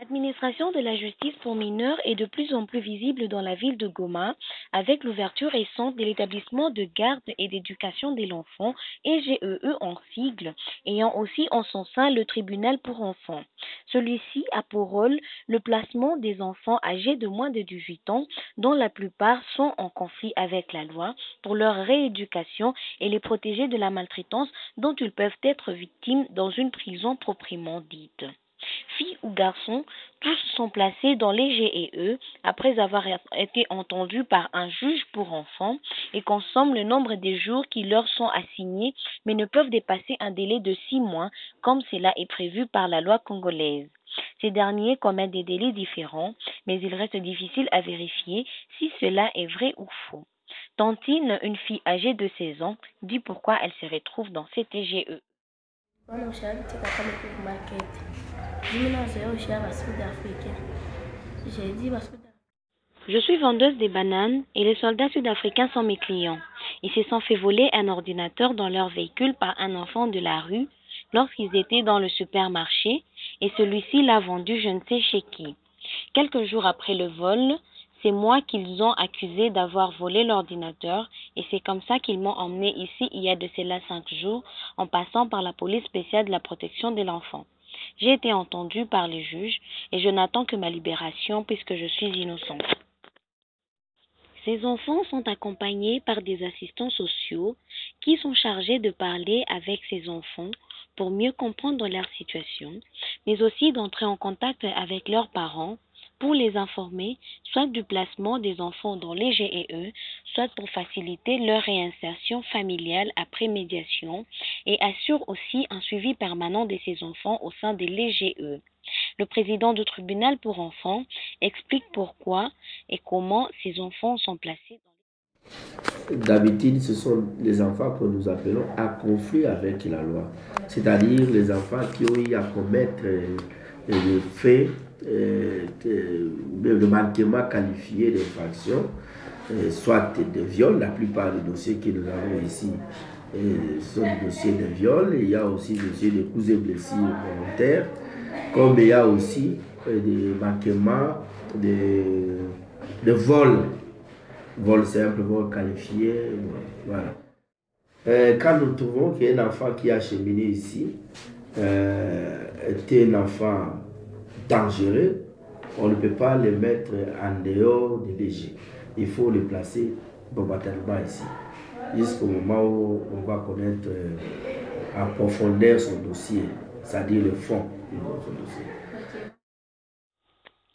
L'administration de la justice pour mineurs est de plus en plus visible dans la ville de Goma avec l'ouverture récente de l'établissement de garde et d'éducation de l'enfant, EGEE en sigle, ayant aussi en son sein le tribunal pour enfants. Celui-ci a pour rôle le placement des enfants âgés de moins de 18 ans, dont la plupart sont en conflit avec la loi, pour leur rééducation et les protéger de la maltraitance dont ils peuvent être victimes dans une prison proprement dite. Filles ou garçons, tous sont placés dans les GEE après avoir été entendus par un juge pour enfants et consomment le nombre de jours qui leur sont assignés mais ne peuvent dépasser un délai de 6 mois comme cela est prévu par la loi congolaise. Ces derniers commettent des délits différents, mais il reste difficile à vérifier si cela est vrai ou faux. Tantine, une fille âgée de 16 ans, dit pourquoi elle se retrouve dans cette GEE. Je suis vendeuse des bananes et les soldats sud-africains sont mes clients. Ils se sont fait voler un ordinateur dans leur véhicule par un enfant de la rue lorsqu'ils étaient dans le supermarché et celui-ci l'a vendu je ne sais chez qui. Quelques jours après le vol, c'est moi qu'ils ont accusé d'avoir volé l'ordinateur et c'est comme ça qu'ils m'ont emmené ici il y a de cela 5 jours en passant par la police spéciale de la protection de l'enfant. J'ai été entendue par les juges et je n'attends que ma libération puisque je suis innocente. Ces enfants sont accompagnés par des assistants sociaux qui sont chargés de parler avec ces enfants pour mieux comprendre leur situation, mais aussi d'entrer en contact avec leurs parents pour les informer soit du placement des enfants dans les GEE, soit pour faciliter leur réinsertion familiale après médiation et assure aussi un suivi permanent de ces enfants au sein des GEE. Le président du tribunal pour enfants explique pourquoi et comment ces enfants sont placés dans D'habitude, ce sont les enfants que nous appelons à conflit avec la loi, c'est-à-dire les enfants qui ont eu à commettre des faits de manquement qualifié d'infraction, soit de viol. La plupart des dossiers que nous avons ici sont des dossiers de viol. Il y a aussi des dossiers de coups et blessures volontaires, comme il y a aussi des manquements de vol. Vol simple, vol qualifié, voilà. Quand nous trouvons qu'il y a un enfant qui a cheminé ici, était un enfant dangereux, on ne peut pas le mettre en dehors de l'EG. Il faut le placer momentanément ici, jusqu'au moment où on va connaître en profondeur son dossier, c'est-à-dire le fond de son dossier.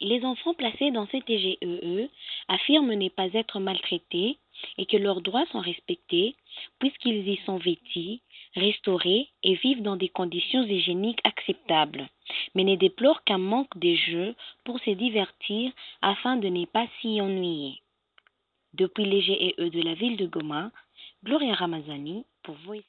Les enfants placés dans cette GEE affirment ne pas être maltraités et que leurs droits sont respectés puisqu'ils y sont vêtus, restaurés et vivent dans des conditions hygiéniques acceptables, mais ne déplorent qu'un manque de jeux pour se divertir afin de ne pas s'y ennuyer. Depuis les GEE de la ville de Goma, Gloria Ramazani pour Voice.